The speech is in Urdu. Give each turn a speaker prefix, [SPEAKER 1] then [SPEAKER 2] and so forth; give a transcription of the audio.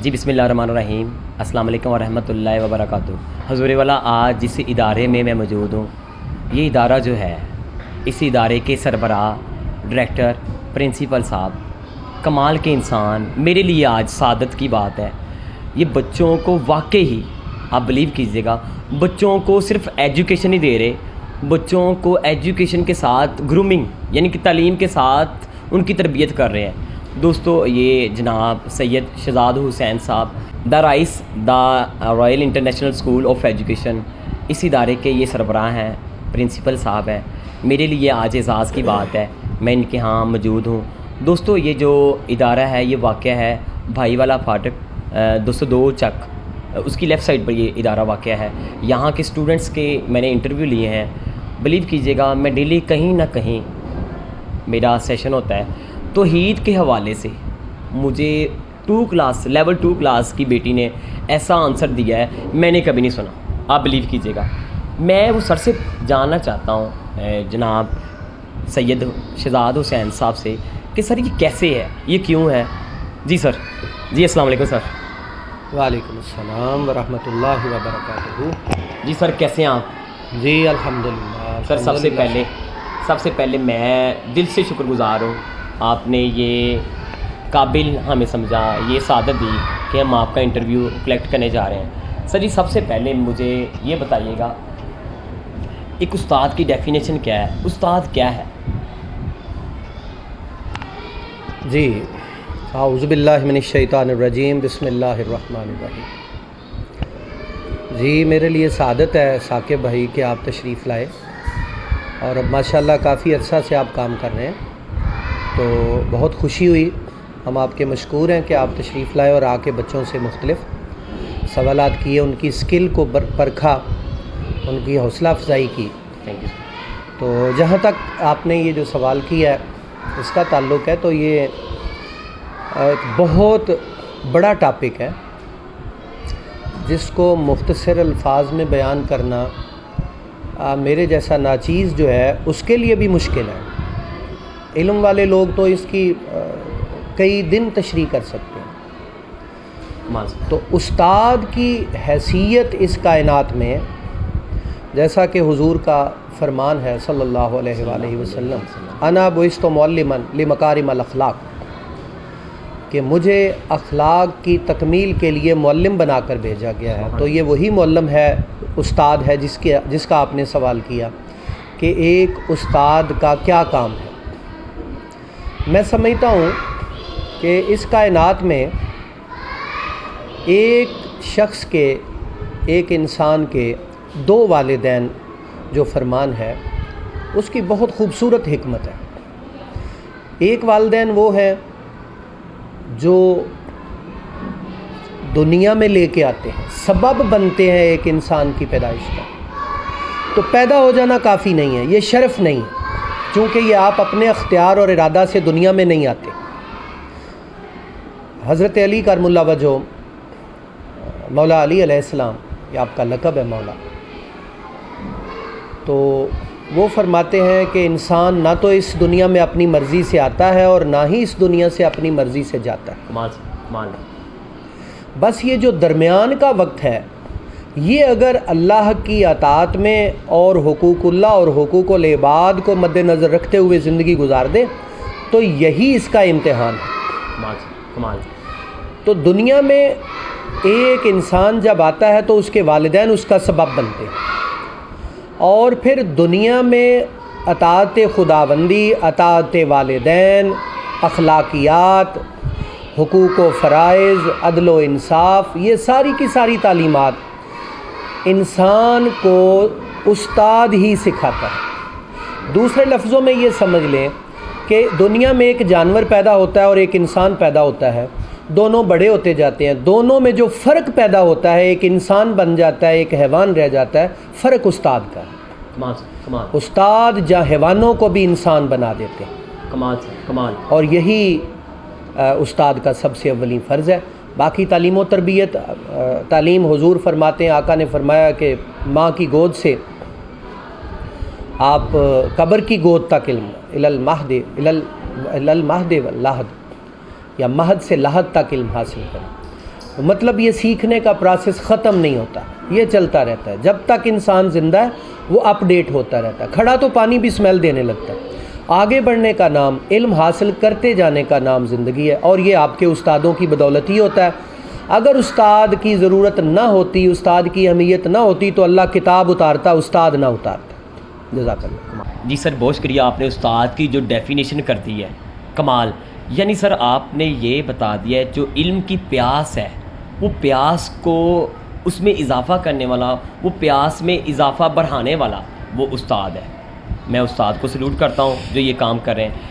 [SPEAKER 1] جی بسم اللہ الرحمن الرحیم، السلام علیکم ورحمۃ اللہ وبرکاتہ۔ حضور والا، آج جس ادارے میں موجود ہوں، یہ ادارہ جو ہے، اس ادارے کے سربراہ ڈائریکٹر پرنسپل صاحب کمال کے انسان، میرے لیے آج سعادت کی بات ہے۔ یہ بچوں کو واقعی آپ بلیو کیجیے گا، بچوں کو صرف ایجوکیشن ہی دے رہے، بچوں کو ایجوکیشن کے ساتھ گرومنگ یعنی کہ تعلیم کے ساتھ ان کی تربیت کر رہے ہیں۔ دوستو، یہ جناب سید Shahzad Hussain sahib The Royal International School of Education, اس ادارے کے یہ سربراہ ہیں، پرنسپل صاحب ہیں۔ میرے لیے آج اعزاز کی بات ہے، میں ان کے ہاں موجود ہوں۔ دوستو، یہ جو ادارہ ہے یہ واقع ہے بھائی والا فاٹک 202 چک، اس کی لیفٹ سائڈ پر یہ ادارہ واقع ہے۔ یہاں کے اسٹوڈنٹس کے میں نے انٹرویو لیے ہیں، بلیو کیجیے گا میں ڈیلی کہیں نہ کہیں میرا سیشن ہوتا ہے۔ توحید کے حوالے سے مجھے لیول 2 کلاس کی بیٹی نے ایسا آنسر دیا ہے میں نے کبھی نہیں سنا، آپ بلیو کیجیے گا۔ میں وہ سر سے جاننا چاہتا ہوں جناب سید شہزاد حسین صاحب سے کہ سر یہ کیسے ہے، یہ کیوں ہے؟ جی سر، جی السلام علیکم سر۔
[SPEAKER 2] وعلیکم السلام ورحمۃ اللہ وبرکاتہ۔
[SPEAKER 1] جی سر، کیسے ہیں آپ؟
[SPEAKER 2] جی الحمدللہ
[SPEAKER 1] سر، سب سے پہلے میں دل سے شکر گزار ہوں، آپ نے یہ قابل ہمیں سمجھا، یہ سعادت دی کہ ہم آپ کا انٹرویو کلیکٹ کرنے جا رہے ہیں۔ سر جی، سب سے پہلے مجھے یہ بتائیے گا ایک استاد کی ڈیفینیشن کیا ہے؟ استاد کیا ہے؟
[SPEAKER 2] جی، اعوذ باللہ من الشیطان الرجیم، بسم اللہ الرحمن الرحیم۔ جی، میرے لیے سعادت ہے ثاقب بھائی کہ آپ تشریف لائے، اور اب ماشاءاللہ کافی عرصہ سے آپ کام کر رہے ہیں، تو بہت خوشی ہوئی۔ ہم آپ کے مشکور ہیں کہ آپ تشریف لائے اور آ کے بچوں سے مختلف سوالات کیے، ان کی اسکل کو پرکھا، ان کی حوصلہ افزائی کی۔
[SPEAKER 1] Thank you.
[SPEAKER 2] تو جہاں تک آپ نے یہ جو سوال کیا ہے اس کا تعلق ہے، تو یہ ایک بہت بڑا ٹاپک ہے جس کو مختصر الفاظ میں بیان کرنا میرے جیسا ناچیز جو ہے اس کے لیے بھی مشکل ہے۔ علم والے لوگ تو اس کی کئی دن تشریح کر سکتے ہیں۔ تو استاد کی حیثیت اس کائنات میں، جیسا کہ حضور کا فرمان ہے صلی اللہ علیہ وآلہ وسلم، انا بعثت معلما لمکارم الاخلاق، کہ مجھے اخلاق کی تکمیل کے لیے معلم بنا کر بھیجا گیا ہے۔ تو یہ وہی معلم ہے، استاد ہے جس کا آپ نے سوال کیا کہ ایک استاد کا کیا کام ہے۔ میں سمجھتا ہوں کہ اس کائنات میں ایک شخص کے، ایک انسان کے 2 والدین جو فرمان ہے اس کی بہت خوبصورت حکمت ہے۔ ایک والدین وہ ہیں جو دنیا میں لے کے آتے ہیں، سبب بنتے ہیں ایک انسان کی پیدائش کا۔ تو پیدا ہو جانا کافی نہیں ہے، یہ شرف نہیں ہے، چونکہ یہ آپ اپنے اختیار اور ارادہ سے دنیا میں نہیں آتے۔ حضرت علی کرم اللہ وجہ، مولا علی علیہ السلام، یہ آپ کا لقب ہے مولا، تو وہ فرماتے ہیں کہ انسان نہ تو اس دنیا میں اپنی مرضی سے آتا ہے اور نہ ہی اس دنیا سے اپنی مرضی سے جاتا ہے۔ بس یہ جو درمیان کا وقت ہے، یہ اگر اللہ کی اطاعت میں اور حقوق اللہ اور حقوق العباد کو مد نظر رکھتے ہوئے زندگی گزار دے تو یہی اس کا امتحان ہے۔ تو دنیا میں ایک انسان جب آتا ہے تو اس کے والدین اس کا سبب بنتے ہیں، اور پھر دنیا میں اطاعت خداوندی، اطاعت والدین، اخلاقیات، حقوق و فرائض، عدل و انصاف، یہ ساری کی ساری تعلیمات انسان کو استاد ہی سکھاتا ہے۔ دوسرے لفظوں میں یہ سمجھ لیں کہ دنیا میں ایک جانور پیدا ہوتا ہے اور ایک انسان پیدا ہوتا ہے، دونوں بڑے ہوتے جاتے ہیں، دونوں میں جو فرق پیدا ہوتا ہے، ایک انسان بن جاتا ہے، ایک حیوان رہ جاتا ہے، فرق استاد کا ہے۔ استاد جہاں حیوانوں کو بھی انسان بنا دیتے ہیں، اور یہی استاد کا سب سے اولین فرض ہے۔ باقی تعلیم و تربیت، تعلیم حضور فرماتے ہیں، آقا نے فرمایا کہ ماں کی گود سے آپ قبر کی گود تک علم، الالمہد واللحد، یا مہد سے لحد تک علم حاصل کریں۔ مطلب یہ سیکھنے کا پروسیس ختم نہیں ہوتا، یہ چلتا رہتا ہے جب تک انسان زندہ ہے، وہ اپ ڈیٹ ہوتا رہتا ہے۔ کھڑا تو پانی بھی اسمیل دینے لگتا ہے۔ آگے بڑھنے کا نام، علم حاصل کرتے جانے کا نام زندگی ہے، اور یہ آپ کے استادوں کی بدولت ہی ہوتا ہے۔ اگر استاد کی ضرورت نہ ہوتی، استاد کی اہمیت نہ ہوتی تو اللہ کتاب اتارتا، استاد نہ اتارتا۔ جزاک اللہ۔
[SPEAKER 1] جی سر، بہت شکریہ، آپ نے استاد کی جو ڈیفینیشن کر دی ہے، کمال۔ یعنی سر آپ نے یہ بتا دیا ہے جو علم کی پیاس ہے، وہ پیاس کو اس میں اضافہ کرنے والا، وہ پیاس میں اضافہ بڑھانے والا وہ استاد ہے۔ میں استاد کو سلوٹ کرتا ہوں جو یہ کام کر رہے ہیں۔